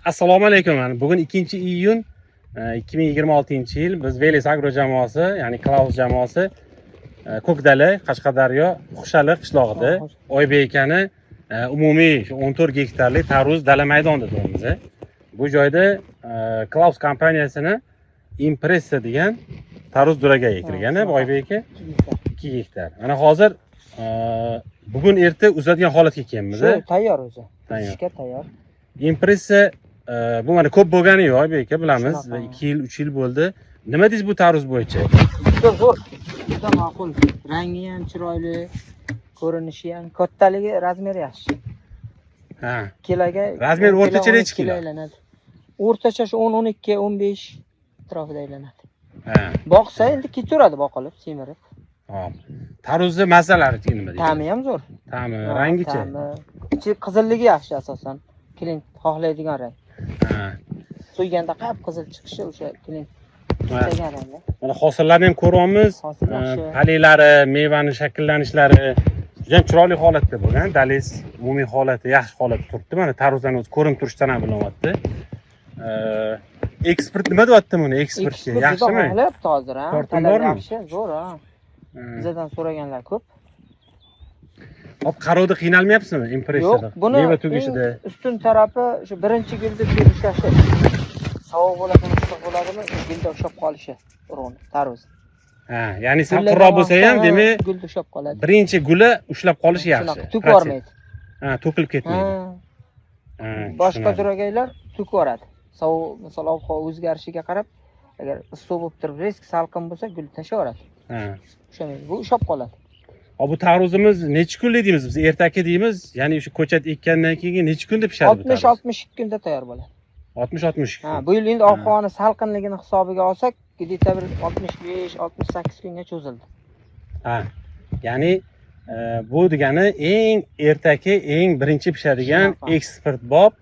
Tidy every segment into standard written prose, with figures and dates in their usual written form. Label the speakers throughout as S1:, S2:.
S1: Assalomu alaykum. Bugun 2-iyun 2026-yil biz Veles Agro jamoasi, ya'ni Klaus jamoasi Ko'kdala, Qashqadaryo, Xushali qishlog'ida Oybek akani umumiy 14 gektarlik tarvuz dala maydonida turibmiz. Bu joyda Klaus kompaniyasini Impressa degan tarvuz duraga ekilgan, Oybek aka 2 gektar. Mana hozir bugun erta uzadigan holatga kelganmiz.
S2: Tayyor o'zi. Ishga tayyor.
S1: Impressa bu mana ko'p bo'lgani yo'q, Oybek aka, bilamiz. 2 yil, 3 yil bo'ldi. Nima deysiz bu tarvuz bo'yicha?
S2: Juda zo'r, juda ma'qul. Rangi ham chiroyli, ko'rinishi ham, kattaligi, razmeri yaxshi.
S1: Ha.
S2: Kiloga
S1: razmer o'rtacha necha kilo
S2: aylanadi? O'rtacha shu 10-12, 15 atrofida aylanadi.
S1: Ha.
S2: Boqsa endi ketaveradi boqilib, semirib.
S1: Hop. Tarvuzni mazalari nima deysiz?
S2: Ta'mi ham zo'r.
S1: Ta'mi, rangichi.
S2: Ichi qizilligi yaxshi asosan. Klient xohlaydigan rang.
S1: Ha.
S2: So'yganda qip-qizil chiqishi o'sha klient istagan rang.
S1: Mana hosillarni ham ko'ryapmiz. Paliklari, mevani shakllanishlari juda ham chiroyli holatda bo'lgan. Daliz umumiy holati yaxshi holatda turibdi. Mana tarvuzlarni o'zi ko'rinib turishdan ham bilinyapti. Eksport nima deyapti buni? Eksportga yaxshimi?
S2: Xohlayapti hozir, ha.
S1: Tortim bormi?
S2: Yaxshi, zo'r, ha. Bizdan so'raganlar ko'p.
S1: Hop, qarovda qiynalmayapsizmi impressiyada?
S2: Yo'q, buni
S1: meva tugishida.
S2: Ustun tarafi shu birinchi gulda terishlashi. Sovuq bo'ladimi, issiq bo'ladimi, gulda ushlab qolishi urug'ini, tarvuz.
S1: Ha, ya'ni salqinroq bo'lsa ham, demak,
S2: gulda ushlab qoladi.
S1: birinchi guli ushlab qolishi yaxshi.
S2: Tuk bormaydi.
S1: Ha, to'kilib ketmaydi.
S2: Ha. Boshqa duragaylar tuk boradi. Sovuq, masalan, ob-havo o'zgarishiga qarab, agar issiq bo'lib turib, risk salqin bo'lsa, gul tashaveradi.
S1: Ha.
S2: O'shamaydi, bu ushlab qoladi.
S1: Bu tarvuzimiz necha kunlik deymiz biz? Ertaki deymiz. Ya'ni o'sha ko'chat ekkandan keyin necha kunda pishadi bu tarvuz?
S2: 60-62 kunda tayyor bo'ladi.
S1: 60-62 kun.
S2: Ha, bu yil endi ob-havoni salqinligini hisobiga olsak, где-то bir 65-68 kunga cho'zildi.
S1: Ha. Ya'ni bu degani eng ertaki, eng birinchi pishadigan eksportbop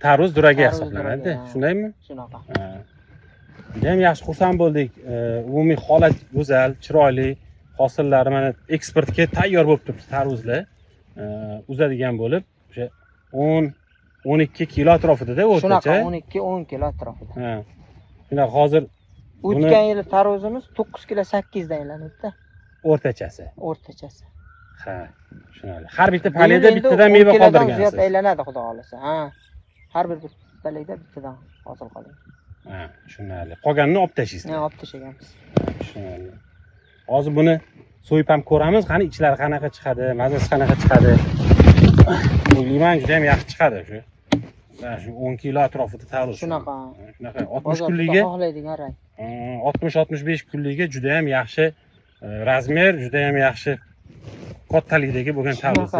S1: tarvuz duraga hisoblanadi. Shundaymi?
S2: Shunaqa.
S1: Juda ham yaxshi xursand bo'ldik. Umumiy holat go'zal, chiroyli. Hosillari mana eksportga tayyor bo'lib turibdi tarvuzlar. Uzadigan bo'lib, o'sha 10-12 kilo atrofida-da o'rtacha.
S2: Shunaqa 12-10 kilo atrofida.
S1: Ha. Shuna hozir
S2: o'tgan yili tarvuzimiz 9 kilo 8 dan aylanadi-da.
S1: O'rtachasi.
S2: O'rtachasi.
S1: Ha, tushunarli. Har bitta palida bittadan meva qoldirgansiz.
S2: Ziyod aylanadi, xudo xolasa. Ha. Har bir palida bittadan hosil qoladi.
S1: Ha, tushunarli. Qolganini olib tashlaysiz.
S2: Ha, olib tashlaganmiz.
S1: Tushunarli. Hozir buni so'yib ham ko'ramiz. Qani ichlari qanaqa chiqadi, mazasi qanaqa chiqadi. O'ylayman, juda ham yaxshi chiqadi shu. Shu 10 kilo atrofida tarvuz.
S2: Shunaqa.
S1: 60 kunligiga
S2: xohlaydigan rang.
S1: 60-65 kunligiga juda ham yaxshi razmer, juda ham yaxshi kattalikdagi bo'lgan tarvuz.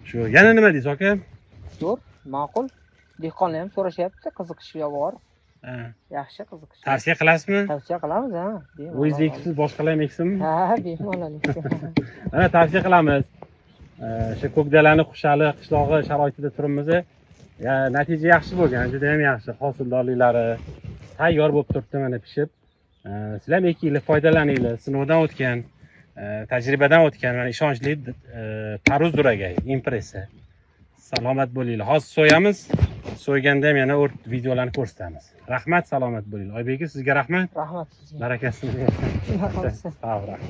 S1: Shu yana nima deysiz, aka?
S2: Zo'r, ma'qul. Dehqonlar ham so'rashyapti, qiziqishi bor. Yaxshi, qiziqish.
S1: Tavsiya qilasizmi?
S2: Tavsiya qilamiz, ha.
S1: O'zingiz eksiz, boshqalar ham eksinmi?
S2: Ha, bemalol.
S1: Mana tavsiya qilamiz. O'sha Ko'kdalani Xushali qishlog'i sharoitida turibmiz. Natija yaxshi bo'lgan, juda ham yaxshi. Hosildorliklari tayyor bo'lib turibdi, mana pishib. Sizlar ham ekinglar, foydalaninglar. Sinovdan o'tgan, tajribadan o'tgan, mana ishonchli tarvuz duragay, Impressa. Salomat bo'linglar. Hozir so'yamiz. So'yganda ham yana videolarni ko'rsatamiz. Rahmat, salomat bo'ling. Oybek aka, sizga rahmat.
S2: Rahmat sizga.
S1: Barakasini bersin. Sog' bo'ling.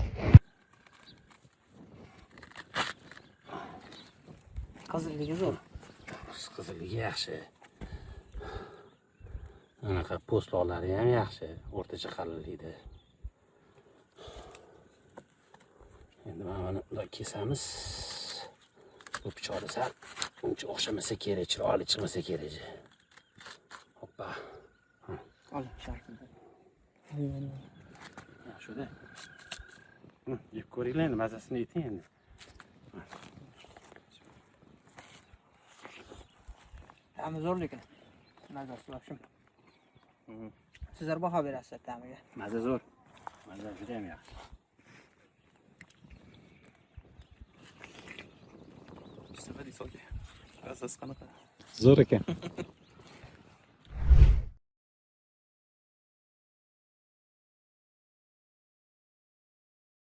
S2: Qizilligi zo'r.
S1: Qizilligi yaxshi. Anaqa po'stloqlari ham yaxshi, o'rtacha qalinlikda. Endi mana buni kesamiz. Bu pichoqda sal uncha o'xshamasa kerak, chiroyli chiqmasa kerak. Hoppa.
S2: Oling, shartida.
S1: Shuda. Yeb ko'ringlar endi, mazasini yeting endi.
S2: Ta'mi zo'r lekin. Mazasi bor shum. Sizlar baho berasiz ta'miga.
S1: Maza zo'r. Maza juda ham yaxshi.
S3: Mazasi qanaqa?
S1: Zo'r ekan.